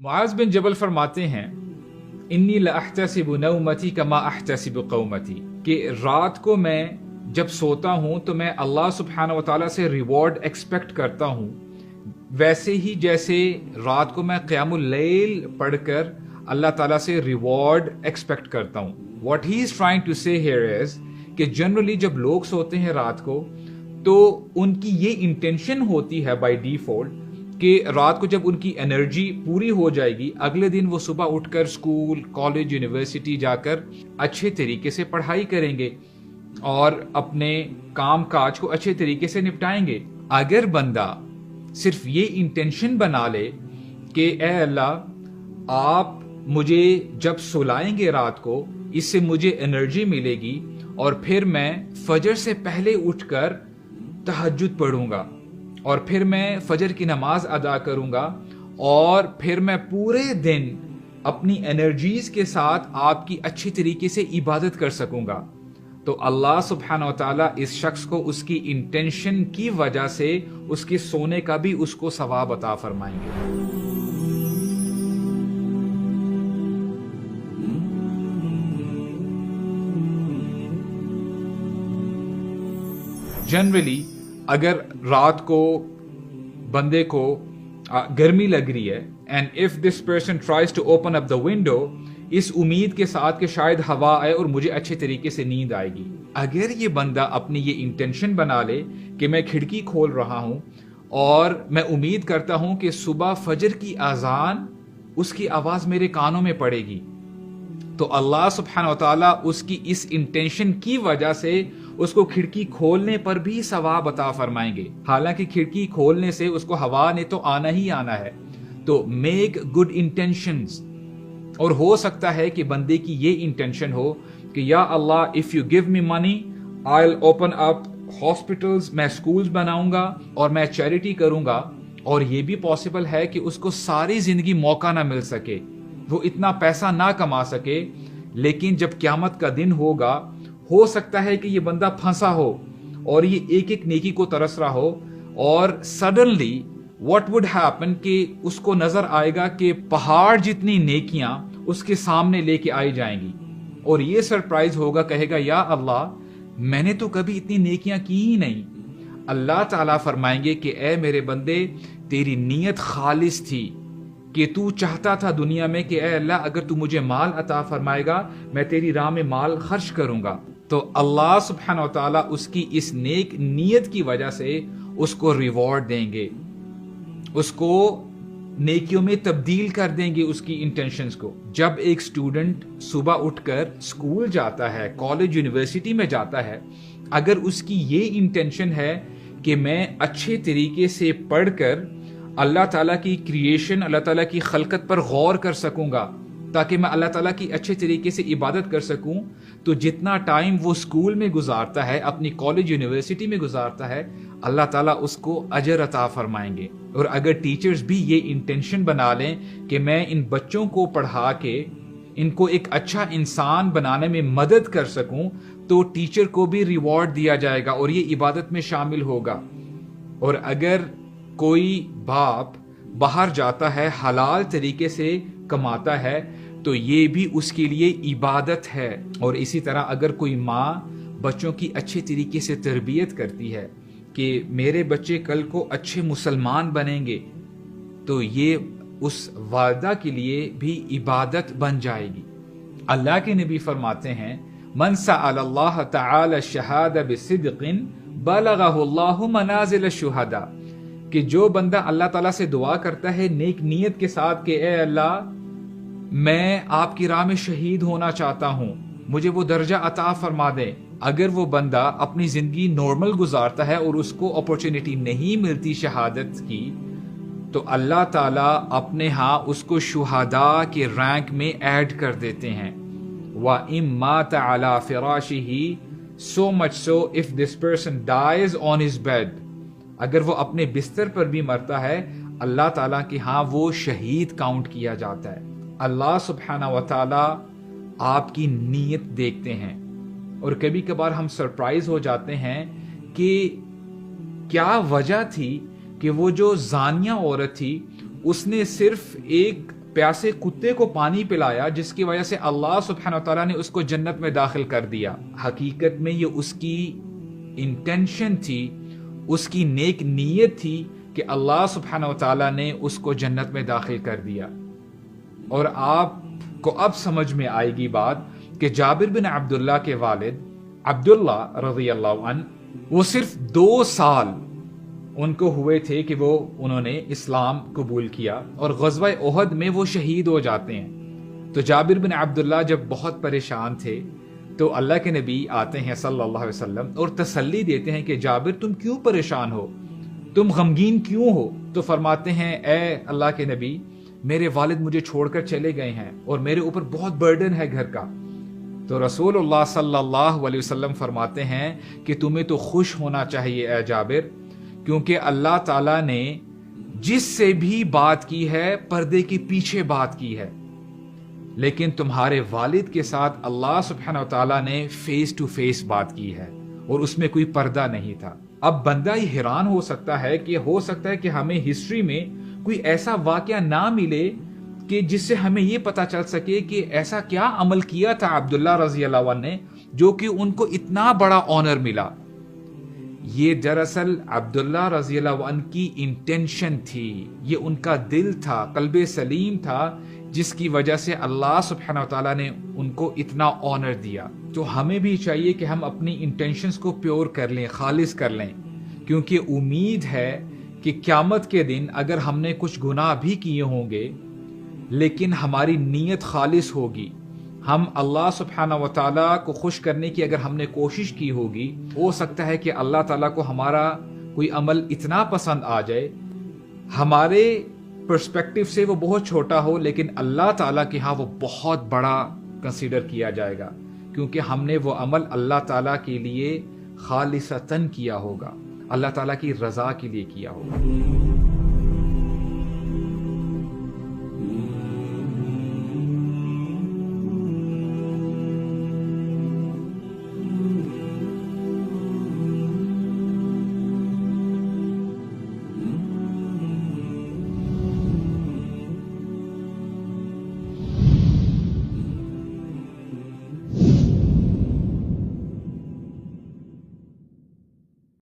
मुआज़ बिन जबल फरमाते हैं, इन्नी लअहतसिबु नौमती कमा अहतसिबु कौमती, कि रात को मैं जब सोता हूँ तो मैं अल्लाह सुब्हानहू व तआला से रिवॉर्ड एक्सपेक्ट करता हूँ, वैसे ही जैसे रात को मैं क़ियामुल लैल पढ़कर अल्लाह ताला से रिवॉर्ड एक्सपेक्ट करता हूँ। What he is trying to say here is कि जनरली जब लोग सोते हैं रात को तो उनकी ये इंटेंशन होती है बाय डिफॉल्ट कि रात को जब उनकी एनर्जी पूरी हो जाएगी, अगले दिन वो सुबह उठकर स्कूल, कॉलेज, यूनिवर्सिटी जाकर अच्छे तरीके से पढ़ाई करेंगे और अपने काम काज को अच्छे तरीके से निपटाएंगे। अगर बंदा सिर्फ ये इंटेंशन बना ले कि ए अल्लाह, आप मुझे जब सुलाएंगे रात को, इससे मुझे एनर्जी मिलेगी और फिर मैं फजर से पहले उठकर तहज्जुद पढ़ूंगा और फिर मैं फजर की नमाज अदा करूंगा और फिर मैं पूरे दिन अपनी एनर्जीज के साथ आपकी अच्छी तरीके से इबादत कर सकूंगा, तो अल्लाह सुब्हानहू व तआला इस शख्स को उसकी इंटेंशन की वजह से उसके सोने का भी उसको सवाब अता फरमाएंगे। जनरली अगर रात को बंदे को गर्मी लग रही है and if this person tries to open up the window, इस उम्मीद के साथ कि शायद हवा आए और मुझे अच्छे तरीके से नींद आएगी, अगर ये बंदा अपनी ये इंटेंशन बना ले कि मैं खिड़की खोल रहा हूं और मैं उम्मीद करता हूं कि सुबह फजर की अजान उसकी आवाज मेरे कानों में पड़ेगी, तो अल्लाह सुब्हानहू व तआला उसकी इस इंटेंशन की वजह से उसको खिड़की खोलने पर भी सवाब अता फरमाएंगे। हालांकि खिड़की खोलने से उसको हवा ने तो आना ही आना है, तो मेक गुड इंटेंशंस। और हो सकता है कि बंदे की ये इंटेंशन हो कि या अल्लाह, if you give me money I will open up hospitals, मैं स्कूल्स बनाऊंगा और मैं चैरिटी करूंगा। और ये भी पॉसिबल है कि उसको सारी जिंदगी मौका ना मिल सके, वो इतना पैसा ना कमा सके, लेकिन जब क़यामत का दिन होगा हो सकता है कि ये बंदा फंसा हो और ये एक एक नेकी को तरस रहा हो और सडनली व्हाट वुड हैपन कि उसको नजर आएगा कि पहाड़ जितनी नेकियां उसके सामने लेके आई जाएंगी और ये सरप्राइज होगा, कहेगा या अल्लाह, मैंने तो कभी इतनी नेकियां की ही नहीं। अल्लाह ताला फरमाएंगे कि ए मेरे बंदे, तेरी नीयत खालिस थी कि तू चाहता था दुनिया में कि ए अल्लाह, अगर तू मुझे माल अता फरमाएगा मैं तेरी राह में माल खर्च करूंगा, तो अल्लाह सुब्हानहू व तआला उसकी इस नेक नीयत की वजह से उसको रिवॉर्ड देंगे, उसको नेकियों में तब्दील कर देंगे उसकी इंटेंशंस को। जब एक स्टूडेंट सुबह उठकर स्कूल जाता है, कॉलेज, यूनिवर्सिटी में जाता है, अगर उसकी ये इंटेंशन है कि मैं अच्छे तरीके से पढ़कर अल्लाह ताला की क्रिएशन, अल्लाह ताला की खलकत पर गौर कर सकूंगा ताकि मैं अल्लाह ताला की अच्छे तरीके से इबादत कर सकूं, तो जितना टाइम वो स्कूल में गुजारता है, अपनी कॉलेज, यूनिवर्सिटी में गुजारता है, अल्लाह ताला उसको अजर अता फरमाएंगे। और अगर टीचर्स भी ये इंटेंशन बना लें कि मैं इन बच्चों को पढ़ा के इनको एक अच्छा इंसान बनाने में मदद कर सकूं, तो टीचर को भी रिवॉर्ड दिया जाएगा और ये इबादत में शामिल होगा। और अगर कोई बाप बाहर जाता है, हलाल तरीके से कमाता है, तो ये भी उसके लिए इबादत है। और इसी तरह अगर कोई माँ बच्चों की अच्छे तरीके से तरबियत करती है कि मेरे बच्चे कल को अच्छे मुसलमान बनेंगे, तो ये उस वालिदा के लिए भी इबादत बन जाएगी। अल्लाह के नबी फरमाते हैं, मन सअलल्लाह तआला शहादा बिसिद्क़िन बलगहुल्लाहु मनाज़िल शुहदा, कि जो बंदा अल्लाह ताला से दुआ करता है नेक नीयत के साथ कि ए अल्लाह, मैं आपकी राह में शहीद होना चाहता हूं, मुझे वो दर्जा अता फरमा दे। अगर वो बंदा अपनी जिंदगी नॉर्मल गुजारता है और उसको अपॉर्चुनिटी नहीं मिलती शहादत की, तो अल्लाह ताला अपने यहाँ उसको शुहदा के रैंक में ऐड कर देते हैं। व इम्मात अला फिराशिही, so much so if this person dies on his bed, अगर वो अपने बिस्तर पर भी मरता है, अल्लाह ताला के यहाँ वो शहीद काउंट किया जाता है। अल्लाह सुब्हानहू व तआला आपकी नीयत देखते हैं और कभी कभार हम सरप्राइज हो जाते हैं कि क्या वजह थी कि वो जो जानिया औरत थी उसने सिर्फ एक प्यासे कुत्ते को पानी पिलाया जिसकी वजह से अल्लाह सुब्हानहू व तआला ने उसको जन्नत में दाखिल कर दिया। हकीकत में ये उसकी इंटेंशन थी, उसकी नेक नीयत थी कि अल्लाह सुब्हानहू व तआला ने उसको जन्नत में दाखिल कर दिया। और आपको अब समझ में आएगी बात कि जाबिर बिन अब्दुल्ला के वालिद अब्दुल्ला रज़ियल्लाहु अन्हु, वो सिर्फ 2 साल उनको हुए थे कि उन्होंने इस्लाम कबूल किया और ग़ज़वा उहद में वो शहीद हो जाते हैं। तो जाबिर बिन अब्दुल्ला जब बहुत परेशान थे तो अल्लाह के नबी आते हैं सल्लल्लाहु अलैहि वसल्लम और तसल्ली देते हैं कि जाबिर तुम क्यों परेशान हो, तुम गमगीन क्यों हो? तो फरमाते हैं ए अल्लाह के नबी, मेरे वालिद मुझे छोड़कर चले गए हैं और मेरे ऊपर बहुत बर्डन है घर का। तो रसूलुल्लाह सल्लल्लाहु अलैहि वसल्लम फरमाते हैं कि तुम्हें तो खुश होना चाहिए ए जाबिर, क्योंकि अल्लाह ताला ने जिससे भी बात की है पर्दे के पीछे बात की है, लेकिन तुम्हारे वालिद के साथ अल्लाह सुब्हानहू व तआला ने फेस टू फेस बात की है और उसमें कोई पर्दा नहीं था। अब बंदा ही हैरान हो सकता है कि हमें हिस्ट्री में कोई ऐसा वाकया ना मिले कि जिससे हमें ये पता चल सके कि ऐसा क्या अमल किया था अब्दुल्ला रज़ियल्लाहु अन्हु ने जो कि उनको इतना बड़ा ऑनर मिला। ये दरअसल अब्दुल्ला रज़ियल्लाहु अन्हु की इंटेंशन थी, ये उनका दिल था, कल्बे सलीम था, जिसकी वजह से अल्लाह सुब्हानहू व तआला ने उनको इतना ऑनर दिया। तो हमें भी चाहिए कि हम अपनी इंटेंशंस को प्योर कर लें, खालिस कर लें, क्योंकि उम्मीद है कि क़यामत के दिन अगर हमने कुछ गुनाह भी किए होंगे लेकिन हमारी नीयत खालिस होगी, हम अल्लाह सुब्हानहू व तआला को खुश करने की अगर हमने कोशिश की होगी, हो सकता है कि अल्लाह ताला को हमारा कोई अमल इतना पसंद आ जाए, हमारे पर्सपेक्टिव से वो बहुत छोटा हो लेकिन अल्लाह ताला के यहाँ वो बहुत बड़ा कंसीडर किया जाएगा, क्योंकि हमने वो अमल अल्लाह ताला के लिए खालिसतन किया होगा, अल्लाह ताला की रज़ा के लिए किया होगा।